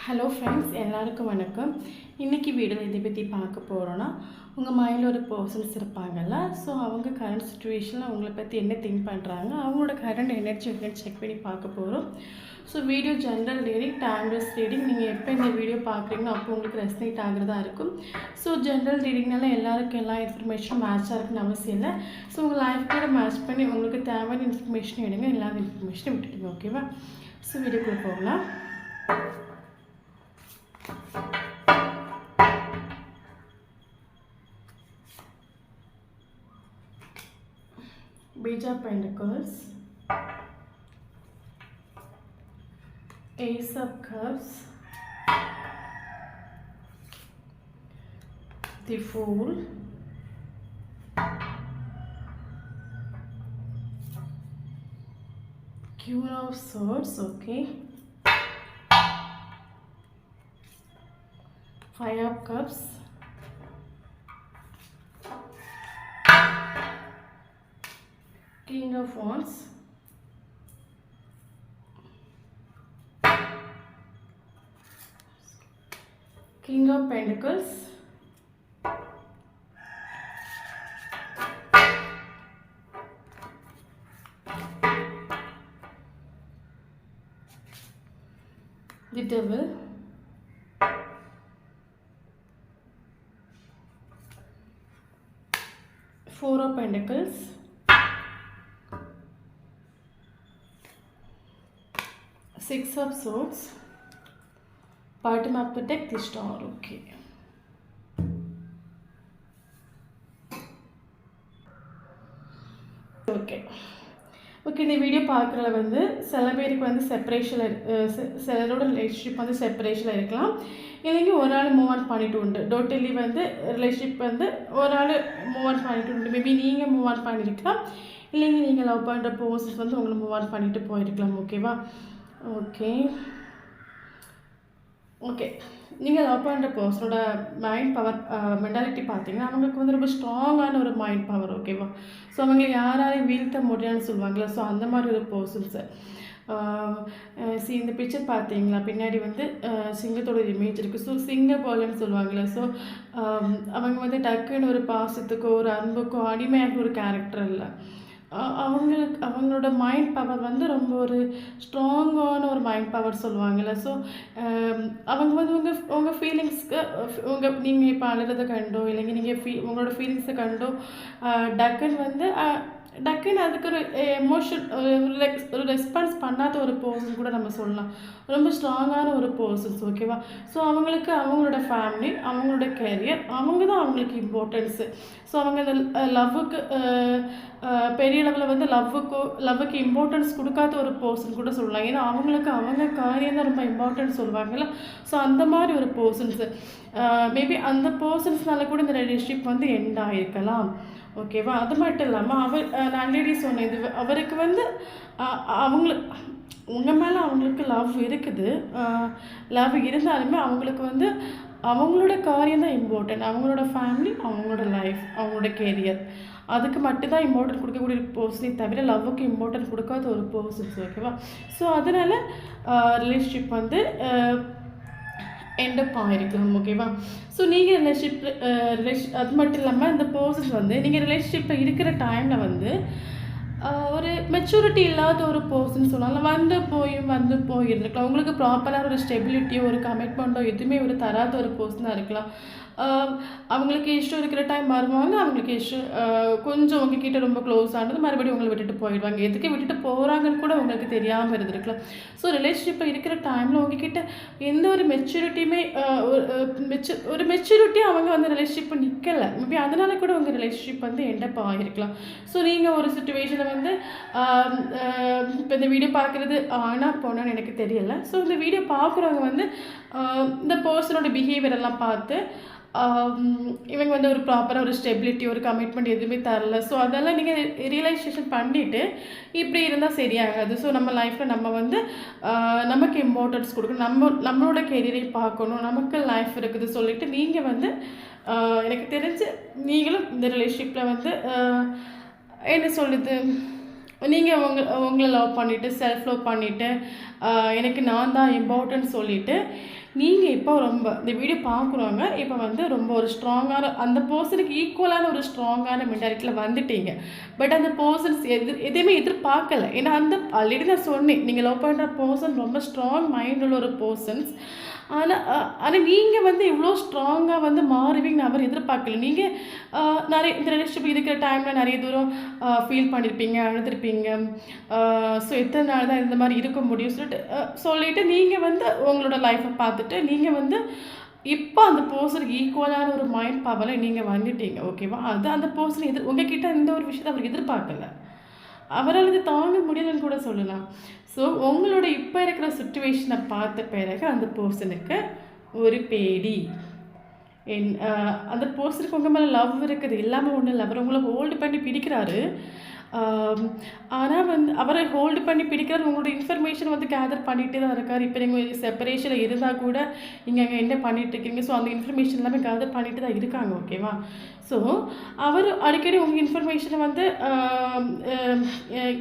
Hello friends, எல்லாருக்கும் வணக்கம். இன்றைக்கி வீடியோவில் இதை பற்றி பார்க்க போகிறோன்னா, உங்கள் மைண்டில் ஒரு பர்சன்ஸ் இருப்பாங்கல்ல. ஸோ அவங்க கரண்ட் சுச்சுவேஷனில் அவங்கள பற்றி என்ன திங்க் பண்ணுறாங்க, அவங்களோட கரண்ட் எனர்ஜி என்னன்னு செக் பண்ணி பார்க்க போகிறோம். So video general reading, timeless reading. நீங்கள் எப்போ இந்த வீடியோ பார்க்குறீங்களோ அப்போ உங்களுக்கு ரெஸ்னேட் ஆகிறதா இருக்கும். ஸோ ஜென்ரல் ரீடிங்னால எல்லாருக்கும் எல்லா இன்ஃபர்மேஷனும் மேட்சாக இருக்குன்னு அவசியம் இல்லை. ஸோ உங்கள் லைஃப் கூட மேட்ச் பண்ணி உங்களுக்கு தேவையான இன்ஃபர்மேஷன் எடுங்க, இல்லாத இன்ஃபர்மேஷனை விட்டுடுங்க. ஓகேவா? ஸோ வீடியோக்குள்ளே போகலாம். Page of Pentacles, Ace of Cups, the Fool, Queen of Swords, okay, Five of Cups, King of Wands, King of Pentacles, the Devil, Four of Pentacles, Six of Swords, bottom of the deck, the Star. Okay. இந்த video பார்க்குறதுல வந்து சில பேருக்கு வந்து செப்பரேஷனில் சிலரோட relationship வந்து செப்பரேஷனில் இருக்கலாம். இல்லைங்க ஒரு ஆள் மூவ் ஆன் பண்ணிட்டு உண்டு. டோட்டலி வந்து ரிலேஷன்ஷிப் வந்து ஒரு ஆள் மூவ் ஆன் பண்ணிட்டு உண்டு. மேபி நீங்கள் மூவ் ஆன் பண்ணியிருக்கலாம், இல்லைங்க நீங்கள் லவ் பண்ணுற பர்சன்ஸ் வந்து உங்களை மூவ் ஆன் பண்ணிட்டு போயிருக்கலாம். ஓகேவா? ஓகே நீங்கள் லவ் பண்ணுற பர்சனோட மைண்ட் பவர், மென்டாலிட்டி பார்த்தீங்கன்னா அவங்களுக்கு வந்து ரொம்ப ஸ்ட்ராங்கான ஒரு மைண்ட் பவர். ஓகேவா? ஸோ அவங்க யாராலையும் வீழ்த்த முடியாதுன்னு சொல்லுவாங்களே, ஸோ அந்த மாதிரி ஒரு பர்சன்ஸு. இந்த பிக்சர் பார்த்தீங்களா, பின்னாடி வந்து சிங்கத்தோட இமேஜ் இருக்குது. ஸோ சிங்க போலன்னு சொல்லுவாங்களே, ஸோ அவங்க வந்து டக்குன்னு ஒரு பாசத்துக்கோ ஒரு அன்புக்கோ அடிமையாக ஒரு கேரக்டர் இல்லை. அவங்களோட மைண்ட் பவர் வந்து ரொம்ப ஒரு ஸ்ட்ராங்கான ஒரு மைண்ட் பவர் சொல்லுவாங்கள்ல. ஸோ அவங்க வந்து உங்கள் ஃபீலிங்ஸ்க்கு நீங்கள் இப்போ அழுறதை கண்டோ இல்லைங்க நீங்கள் உங்களோட ஃபீலிங்ஸை கண்டோ டக்குன்னு அதுக்கு ஒரு எமோஷன் ஒரு ரெஸ்பான்ஸ் பண்ணாத ஒரு பர்சன் கூட நம்ம சொல்லலாம். ரொம்ப ஸ்ட்ராங்கான ஒரு பர்சன்ஸ். ஓகேவா? ஸோ அவங்களுக்கு அவங்களோட ஃபேமிலி, அவங்களோட கெரியர், அவங்க தான் அவங்களுக்கு இம்பார்ட்டன்ஸு. ஸோ அவங்க இந்த லவ்வுக்கு பெரிய லெவலில் வந்து லவ்வுக்கு இம்பார்ட்டன்ஸ் கொடுக்காத ஒரு பர்சன் கூட சொல்லலாம். ஏன்னா அவங்களுக்கு அவங்க காரியம் தான் ரொம்ப இம்பார்ட்டன்ஸ் சொல்லுவாங்கல்ல. ஸோ அந்த மாதிரி ஒரு பர்சன்ஸு மேபி அந்த பர்சன்ஸ்னால கூட இந்த ரிலேஷன்ஷிப் வந்து எண்ட் ஆகிருக்கலாம். ஓகேவா? அது மட்டும் இல்லாமல் நான் ஆல்ரெடி சொன்னேன், இது அவருக்கு வந்து உங்கள் மேலே அவங்களுக்கு லவ் இருக்குது. லவ் இருந்தாலுமே அவங்களுக்கு வந்து அவங்களோட காரியம் தான் இம்பார்ட்டன்ட். அவங்களோட ஃபேமிலி, அவங்களோட லைஃப், அவங்களோட கெரியர், அதுக்கு மட்டும்தான் இம்பார்ட்டன்ட் கொடுக்கக்கூடிய பர்சனே தவிர லவ்வுக்கு இம்பார்ட்டன்ட் கொடுக்காத ஒரு பர்சன்ஸ். ஓகேவா? ஸோ அதனால் ரிலேஷன்ஷிப் வந்து எண்டப் ஆகிருக்கலாம். ஓகேவா? ஸோ நீங்கள் ரிலேஷன் அது மட்டும் இல்லாமல் இந்த பர்சன்ஸ் வந்து நீங்கள் ரிலேஷன்ஷிப்பில் இருக்கிற டைமில் வந்து ஒரு மெச்சூரிட்டி இல்லாத ஒரு பர்சன் சொன்னாலும் வந்து போய் இருக்கலாம். உங்களுக்கு ப்ராப்பராக ஒரு ஸ்டெபிலிட்டியோ ஒரு கமிட்மெண்ட்டோ எதுவுமே ஒரு தராத ஒரு பர்சனாக இருக்கலாம். அவங்களுக்கு இஷ்டம் இருக்கிற டைம் வருவாங்க, அவங்களுக்கு இஷ்டம் கொஞ்சம் உங்ககிட்ட ரொம்ப க்ளோஸ் ஆனது மறுபடியும் உங்களை விட்டுட்டு போயிடுவாங்க. எதுக்கு விட்டுட்டு போகிறாங்கன்னு கூட உங்களுக்கு தெரியாமல் இருந்திருக்கலாம். ஸோ ரிலேஷன்ஷிப்பில் இருக்கிற டைமில் உங்ககிட்ட எந்த ஒரு மெச்சூரிட்டியுமே ஒரு மெச்சூரிட்டி அவங்க வந்து ரிலேஷன்ஷிப்பை நிற்கலை. மேபி அதனால கூட உங்கள் ரிலேஷன்ஷிப் வந்து எண்டப் ஆகிருக்கலாம். ஸோ நீங்கள் ஒரு சுச்சுவேஷனில் வந்து இப்போ இந்த வீடியோ பார்க்குறது ஆனால் போனான்னு எனக்கு தெரியலை. ஸோ இந்த வீடியோ பார்க்குறவங்க வந்து இந்த பர்சனோட பிஹேவியர் எல்லாம் பார்த்து இவங்க வந்து ஒரு ப்ராப்பராக ஒரு ஸ்டெபிலிட்டி ஒரு கமிட்மெண்ட் எதுவுமே தரல. ஸோ அதெல்லாம் நீங்கள் ரியலைசேஷன் பண்ணிவிட்டு இப்படி இருந்தால் சரியாகாது. ஸோ நம்ம லைஃப்பில் நம்ம வந்து நமக்கு இம்பார்ட்டன்ஸ் கொடுக்கணும், நம்மளோட கெரியரை பார்க்கணும், நமக்கு லைஃப் இருக்குது சொல்லிவிட்டு நீங்கள் வந்து எனக்கு தெரிஞ்சு நீங்களும் இந்த ரிலேஷன்ஷிப்பில் வந்து என்ன சொல்லுது, நீங்கள் உங்களை லவ் பண்ணிவிட்டு செல்ஃப் லவ் பண்ணிவிட்டு எனக்கு நான் தான் இம்பார்ட்டன்ட் சொல்லிவிட்டு நீங்கள் இப்போ ரொம்ப இந்த வீடியோ பார்க்குறவங்க இப்போ வந்து ரொம்ப ஒரு ஸ்ட்ராங்கான அந்த பர்சனுக்கு ஈக்குவலான ஒரு ஸ்ட்ராங்கான மென்டாலிட்டியில் வந்துட்டீங்க. பட் அந்த பர்சன்ஸ் எதையுமே எதிர்பார்க்கல. ஏன்னா அந்த ஆல்ரெடி நான் சொன்னேன், நீங்கள் லவ் பண்ணுற பர்சன் ரொம்ப ஸ்ட்ராங் மைண்ட் உள்ள ஒரு பர்சன்ஸ். ஆனால் நீங்கள் வந்து இவ்வளோ ஸ்ட்ராங்காக வந்து மாறுவீங்கன்னு அவர் எதிர்பார்க்கல. நீங்கள் நிறைய இந்த ரிலேஷன்ஷிப் இருக்கிற டைமில் நிறைய தூரம் ஃபீல் பண்ணியிருப்பீங்க, அழுதுருப்பீங்க. ஸோ எத்தனை நாள் தான் இந்த மாதிரி இருக்க முடியும் சொல்லிட்டு நீங்கள் வந்து உங்களோட லைஃப்பை பார்த்துட்டு நீங்கள் வந்து இப்போ அந்த பர்சனுக்கு ஈக்குவலான ஒரு மைண்ட் பவரில் நீங்கள் வந்துட்டீங்க. ஓகேவா? அது அந்த பர்சன் உங்ககிட்ட இந்த ஒரு விஷயத்தை அவர் எதிர்பார்க்கல. அவரால் இது தாங்க முடியலன்னு கூட சொல்லலாம். ஸோ உங்களோட இப்போ இருக்கிற சுச்சுவேஷனை பார்த்த பிறகு அந்த பர்சனுக்கு ஒரு பேடி அந்த பர்சனுக்கு உங்கள் மேலே லவ் இருக்குது, இல்லாமல் ஒன்றும் இல்லை. அவர் உங்களை ஹோல்டு பண்ணி பிடிக்கிறாரு. ஆனால் வந்து அவரை ஹோல்டு பண்ணி பிடிக்கிறார். உங்களோட இன்ஃபர்மேஷன் வந்து கேதர் பண்ணிகிட்டே தான் இருக்கார். இப்போ நீங்கள் செப்பரேஷனில் இருந்தால் கூட நீங்கள் அங்கே என்ன பண்ணிகிட்ருக்கீங்க, ஸோ அந்த இன்ஃபர்மேஷன் எல்லாமே கேதர் பண்ணிட்டு தான் இருக்காங்க. ஓகேவா? ஸோ அவர் அடிக்கடி உங்கள் இன்ஃபர்மேஷனை வந்து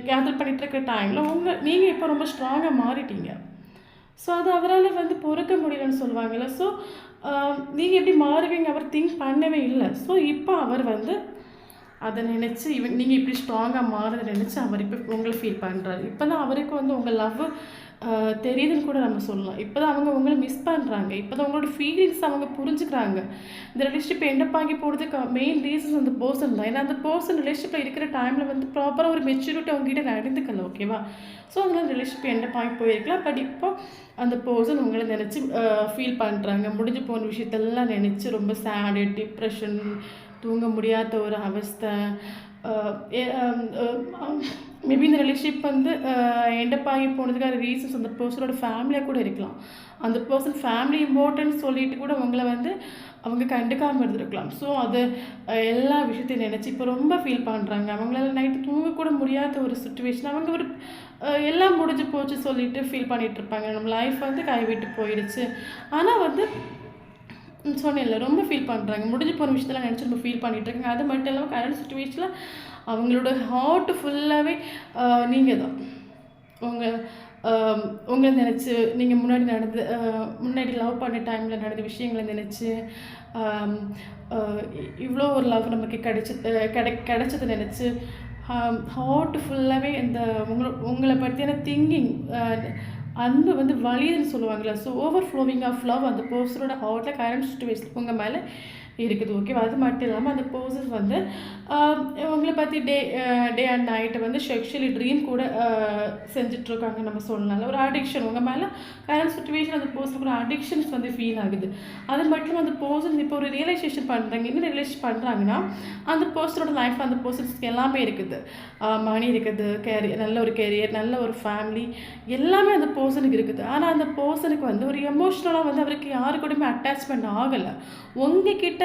கேதர் பண்ணிகிட்ருக்கிற டைமில் நீங்கள் இப்போ ரொம்ப ஸ்ட்ராங்காக மாறிட்டீங்க. ஸோ அது அவரால் வந்து பொறுக்க முடியலன்னு சொல்லுவாங்கள்ல. ஸோ நீங்கள் எப்படி மாறுவீங்க அவர் திங்க் பண்ணவே இல்லை. ஸோ இப்போ அவர் வந்து அதை நினச்சி நீங்கள் இப்படி ஸ்ட்ராங்காக மாறதை நினச்சி அவர் இப்போ உங்களை ஃபீல் பண்ணுறாரு. இப்போ தான் அவருக்கு வந்து உங்கள் லவ் தெரியுதுன்னு கூட நம்ம சொல்லலாம். இப்போ தான் அவங்க உங்களை மிஸ் பண்ணுறாங்க. இப்போ தான் உங்களோட ஃபீலிங்ஸ் அவங்க புரிஞ்சுக்கிறாங்க. இந்த ரிலேஷன்ஷிப் எண்டப்பாகி போகிறதுக்கு மெயின் ரீசன்ஸ் அந்த பர்சன் தான். ஏன்னா அந்த பர்சன் ரிலேஷன்ஷிப்பில் இருக்கிற டைமில் வந்து ப்ராப்பராக ஒரு மெச்சூரிட்டி அவங்ககிட்ட நடந்துக்கல. ஓகேவா? ஸோ அதனால் ரிலேஷன்ஷிப் எண்டப்பாகி போயிருக்கலாம். பட் இப்போ அந்த பர்சன் உங்களை நினச்சி ஃபீல் பண்ணுறாங்க. முடிஞ்சு போன விஷயத்தெல்லாம் நினச்சி ரொம்ப சேடு, டிப்ரெஷன், தூங்க முடியாத ஒரு அவஸ்தை. மேபி இந்த ரிலேஷன்ஷிப் வந்து எண்டப்பாகி போனதுக்கான ரீசன்ஸ் அந்த பர்சனோட ஃபேமிலியாக கூட இருக்கலாம். அந்த பர்சன் ஃபேமிலி இம்பார்ட்டன்ஸ் சொல்லிட்டு கூட உங்களை வந்து அவங்க கண்டுக்காமல் இருந்திருக்கலாம். ஸோ அது எல்லா விஷயத்தையும் நினச்சி இப்போ ரொம்ப ஃபீல் பண்ணுறாங்க. அவங்களால நைட்டு தூங்கக்கூட முடியாத ஒரு சுச்சுவேஷன். அவங்க ஒரு எல்லாம் முடிஞ்சு போச்சு சொல்லிட்டு ஃபீல் பண்ணிகிட்ருப்பாங்க. நம்ம லைஃப் வந்து கைவிட்டு போயிடுச்சு. ஆனால் வந்து சொன்னேன்ல, ரொம்ப ஃபீல் பண்ணுறாங்க. முடிஞ்சு போன விஷயத்தெல்லாம் நினச்சி ரொம்ப ஃபீல் பண்ணிகிட்ருக்காங்க. அது மட்டும் இல்லாமல் கரண்ட் சுச்சுவேஷனில் அவங்களோட ஹார்ட் ஃபுல்லாகவே நீங்கள் தான். உங்களை நினச்சி நீங்கள் முன்னாடி லவ் பண்ண டைமில் நடந்த விஷயங்களை நினச்சி இவ்வளோ ஒரு லவ் நமக்கு கிடைச்சதை நினச்சி ஹார்ட் ஃபுல்லாகவே இந்த உங்களை பற்றியான திங்கிங் அன்பு வந்து வலிதுன்னு சொல்லுவாங்களே. So overflowing of love அந்த பர்சனோட ஹார்ட்டில் கரண்ட் சுச்சுவேஷன் உங்கள் மேலே இருக்குது. ஓகேவா? அது மட்டும் இல்லாமல் அந்த பர்சன்ஸ் வந்து உங்களை பற்றி டே அண்ட் நைட்டை வந்து செக்ஷுவலி ட்ரீம் கூட செஞ்சிட்ருக்காங்க நம்ம சொல்லலாம். ஒரு அடிக்ஷன் உங்கள் மேலே கரண்ட் சுச்சுவேஷன் அந்த பர்சனுக்கு ஒரு அடிக்ஷன்ஸ் வந்து ஃபீல் ஆகுது. அது மட்டும் அந்த பர்சன்ஸ் இப்போ ஒரு ரியலைசேஷன் பண்ணுறாங்க. என்ன ரியலைஸ் பண்ணுறாங்கன்னா அந்த பர்சனோட லைஃப்பில் அந்த பர்சன்ஸ்க்கு எல்லாமே இருக்குது. மணி இருக்குது, நல்ல ஒரு கேரியர், நல்ல ஒரு ஃபேமிலி, எல்லாமே அந்த பர்சனுக்கு இருக்குது. ஆனால் அந்த பர்சனுக்கு வந்து ஒரு எமோஷ்னலாக வந்து அவருக்கு யாரு கூடயுமே அட்டாச்மெண்ட் ஆகலை. உங்ககிட்ட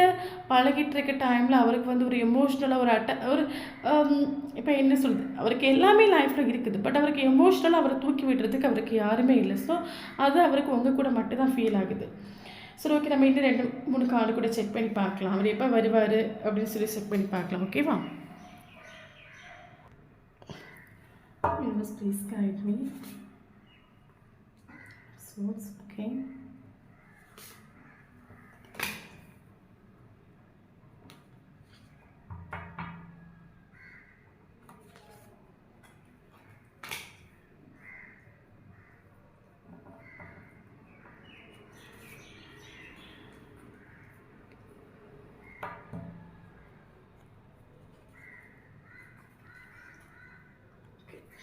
பழகிட்டு இருக்க டைமில் அவருக்கு வந்து ஒரு எமோஷ்னலாக ஒரு இப்போ என்ன சொல்லுது, அவருக்கு எல்லாமே லைஃப்பில் இருக்குது. பட் அவருக்கு எமோஷ்னலாக அவரை தூக்கி விடுறதுக்கு அவருக்கு யாருமே இல்லை. ஸோ அது அவருக்கு உங்கள் கூட மட்டும்தான் ஃபீல் ஆகுது. சரி, ஓகே, நம்ம இன்னும் 2-3 கார்டு கூட செக் பண்ணி பார்க்கலாம். அவர் எப்போ வருவார் அப்படின்னு சொல்லி செக் பண்ணி பார்க்கலாம். ஓகேவா? Please guide me. Okay,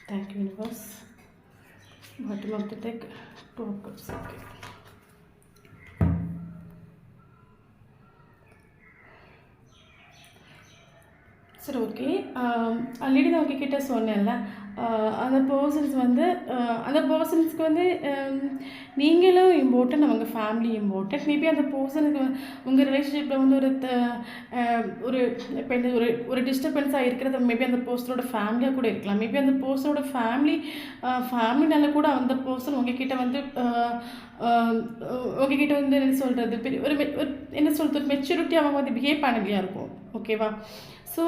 thank you universe. Bottom of the deck, 2 of cups. Okay. சரி, ஓகே. ஆல்ரெடி நான் உங்ககிட்ட சொன்னேன்ல, அந்த பர்சன்ஸ் வந்து அந்த பர்சன்ஸ்க்கு வந்து நீங்களும் இம்பார்ட்டன்ட், அவங்க ஃபேமிலி இம்பார்ட்டன்ட். மேபி அந்த பர்சனுக்கு உங்கள் ரிலேஷன்ஷிப்பில் வந்து ஒரு இப்போ இந்த ஒரு டிஸ்டர்பன்ஸாக இருக்கிறது மேபி அந்த பர்சனோட ஃபேமிலியாக கூட இருக்கலாம். மேபி அந்த பர்சனோட ஃபேமிலினால கூட அந்த பர்சன் உங்ககிட்ட வந்து என்ன சொல்கிறது, ஒரு என்ன சொல்கிறது, ஒரு மெச்சூரிட்டி அவங்க வந்து பிஹேவ் பண்ணலையாக இருக்கும். ஓகேவா? ஸோ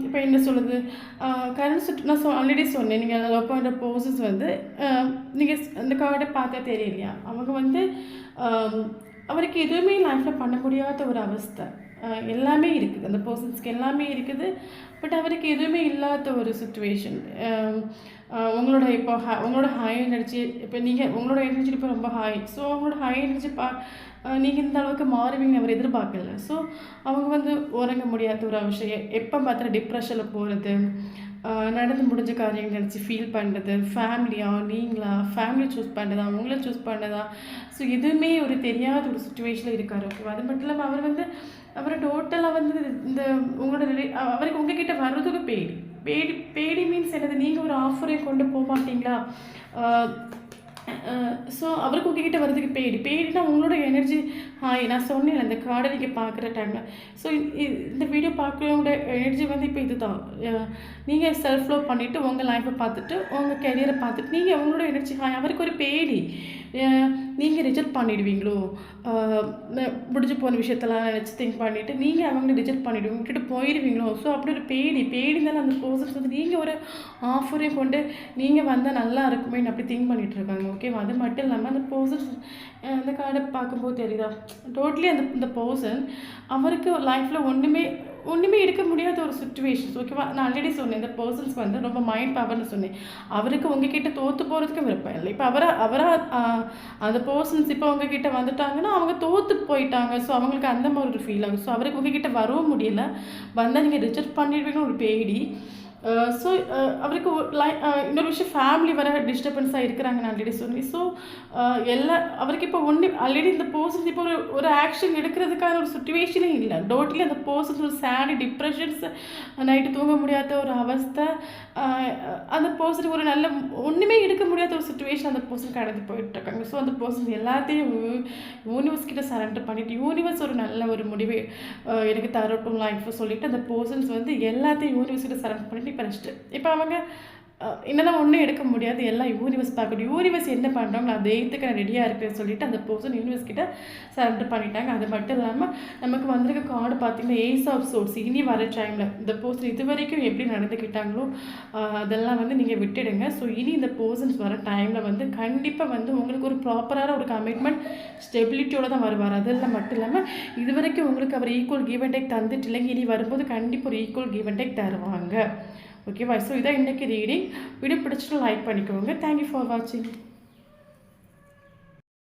இப்போ என்ன சொல்லுது, கரண்ட் நான் ஆல்ரெடி சொன்னேன், நீங்கள் லவ் பண்ணுற பர்சன்ஸ் வந்து நீங்கள் அந்த கார்டை பார்த்தா தெரியலையா, அவங்க வந்து அவருக்கு எதுவுமே லைஃப்பில் பண்ண முடியாத ஒரு அவஸ்தை. எல்லாமே இருக்குது, அந்த பர்சன்ஸ்க்கு எல்லாமே இருக்குது. பட் அவருக்கு எதுவுமே இல்லாத ஒரு சுச்சுவேஷன். உங்களோட இப்போ உங்களோட ஹை எனர்ஜி, இப்போ நீங்கள் உங்களோட எனர்ஜி இப்போ ரொம்ப ஹை. ஸோ அவங்களோட ஹை எனர்ஜி நீங்கள் இந்த அளவுக்கு மாறுவீங்க அவர் எதிர்பார்க்கல. ஸோ அவங்க வந்து உறங்க முடியாத ஒரு விஷயம், எப்போ பார்த்தா டிப்ரெஷனில் போகிறது, நடந்து முடிஞ்ச காரியங்கள் நினச்சி ஃபீல் பண்ணுறது, ஃபேமிலியா நீங்களா, ஃபேமிலி சூஸ் பண்ணுறதா, உங்களை சூஸ் பண்ணுறதா, ஸோ எதுவுமே ஒரு தெரியாத ஒரு சுச்சுவேஷனில் இருக்கார். ஓகேவா? அது மட்டும் இல்லாமல் அவர் வந்து டோட்டலாக வந்து இந்த உங்களோட அவருக்கு உங்ககிட்ட வர்றதுக்கு பேடி மீன்ஸ் என்னது, நீங்கள் ஒரு ஆஃபரையும் கொண்டு போக மாட்டீங்களா? ஸோ அவருக்கு உங்ககிட்ட வர்றதுக்கு பேடினா உங்களோட எனர்ஜி நான் சொன்னேன் அந்த கார்டை நீங்கள் பார்க்குற டைமில். ஸோ இந்த வீடியோ பார்க்குறவங்களோட எனர்ஜி வந்து இப்போ இது தான். நீங்கள் செல்ஃப் லவ் பண்ணிவிட்டு உங்கள் லைஃப்பை பார்த்துட்டு உங்கள் கெரியரை பார்த்துட்டு நீங்கள் உங்களோட எனர்ஜி அவருக்கு ஒரு பேடி. நீங்கள் ரிஜெக்ட் பண்ணிடுவீங்களோ, முடிஞ்சு போன விஷயத்தெல்லாம் நினச்சி திங்க் பண்ணிவிட்டு நீங்கள் அவங்கள ரிஜெக்ட் பண்ணிவிடுவீங்க, விட்டுட்டு போயிடுவீங்களோ. ஸோ அப்படி ஒரு பேடினால அந்த பர்சன்ஸ் வந்து நீங்கள் ஒரு ஆஃபரையும் கொண்டு நீங்கள் வந்தால் நல்லா இருக்குமேன்னு அப்படி திங்க் பண்ணிகிட்டு இருக்காங்க. ஓகேவா? அது மட்டும் இல்லாமல் அந்த பர்சன்ஸ் அந்த கார்டை பார்க்கும்போது தெரியுதா, டோட்டலி இந்த பர்சன் அவருக்கு லைஃப்பில் ஒன்றுமே எடுக்க முடியாத ஒரு சுச்சுவேஷன்ஸ். ஓகேவா? நான் ஆல்ரெடி சொன்னேன், இந்த பர்சன்ஸ் வந்து ரொம்ப மைண்ட் பவர்னு சொன்னேன். அவருக்கு உங்ககிட்ட தோற்று போகிறதுக்கும் விருப்பம் இல்லை. இப்போ அவராக அந்த பர்சன்ஸ் இப்போ உங்ககிட்ட வந்துட்டாங்கன்னா அவங்க தோற்று போயிட்டாங்க. ஸோ அவங்களுக்கு அந்த மாதிரி ஒரு ஃபீல் ஆகும். ஸோ அவருக்கு உங்ககிட்ட வரவும் முடியல, வந்தால் நீங்கள் ரிஜெக்ட் பண்ணிடுவீங்கன்னு ஒரு பேடி. ஸோ அவருக்கு இன்னொரு விஷயம், ஃபேமிலி வர டிஸ்டர்பன்ஸாக இருக்கிறாங்க நான் ஆல்ரெடி சொன்னேன். ஸோ அவருக்கு இப்போ ஆல்ரெடி இந்த பர்சன்ஸ் இப்போ ஒரு ஆக்ஷன் எடுக்கிறதுக்கான ஒரு சுச்சுவேஷனே இல்லை. டோட்டலி அந்த பர்சன்ஸ் ஒரு சேடு, டிப்ரெஷன்ஸ், நைட்டு தூங்க முடியாத ஒரு அவஸ்தை, அந்த பர்சனுக்கு ஒரு நல்ல ஒன்றுமே எடுக்க முடியாத ஒரு சுச்சுவேஷன் அந்த பர்சன் கடந்து போயிட்டுருக்காங்க. ஸோ அந்த பர்சன் எல்லாத்தையும் யூனிவர்ஸ் கிட்ட சரண்டர் பண்ணிவிட்டு யூனிவர்ஸ் ஒரு நல்ல ஒரு முடிவு எனக்கு தரட்டும் லைஃப் சொல்லிவிட்டு அந்த பர்சன்ஸ் வந்து எல்லாத்தையும் யூனிவர்ஸ் கிட்ட சரண்டர் பண்ணிட்டு இப்போ அவங்க என்னெல்லாம் ஒன்றும் எடுக்க முடியாது, எல்லாம் யூனிவர்ஸ் பார்க்கணும். யூனிவர்ஸ் என்ன பண்ணுறாங்களோ அதை ஏற்றுக்க நான் ரெடியாக இருக்குன்னு சொல்லிட்டு அந்த பர்சன் யூனிவர்ஸ் கிட்ட சரண்டர் பண்ணிட்டாங்க. அது மட்டும் இல்லாமல் நமக்கு வந்திருக்க கார்டு பார்த்திங்கன்னா ஏஸ் ஆஃப் சோர்ஸ். இனி வர டைமில் இந்த பர்சன் இது வரைக்கும் எப்படி நடந்துக்கிட்டாங்களோ அதெல்லாம் வந்து நீங்கள் விட்டுடுங்க. ஸோ இனி இந்த பர்சன்ஸ் வர டைமில் வந்து கண்டிப்பாக வந்து உங்களுக்கு ஒரு ப்ராப்பரான ஒரு கமிட்மெண்ட் ஸ்டெபிலிட்டியோடு தான் வருவார். அதெல்லாம் மட்டும் இல்லாமல் இது வரைக்கும் உங்களுக்கு அவர் ஈக்குவல் கிவ் அண்ட் டேக் தந்துட்டு இல்லைங்க, இனி வரும்போது கண்டிப்பாக ஒரு ஈக்குவல் கிவ் அண்ட் டேக் தருவாங்க. ஓகேவா? ஸோ இதான் இன்றைக்கி ரீடிங். வீடியோ பிடிச்சிட்டு லைக் பண்ணிக்கோங்க. தேங்க்யூ ஃபார் வாட்சிங்.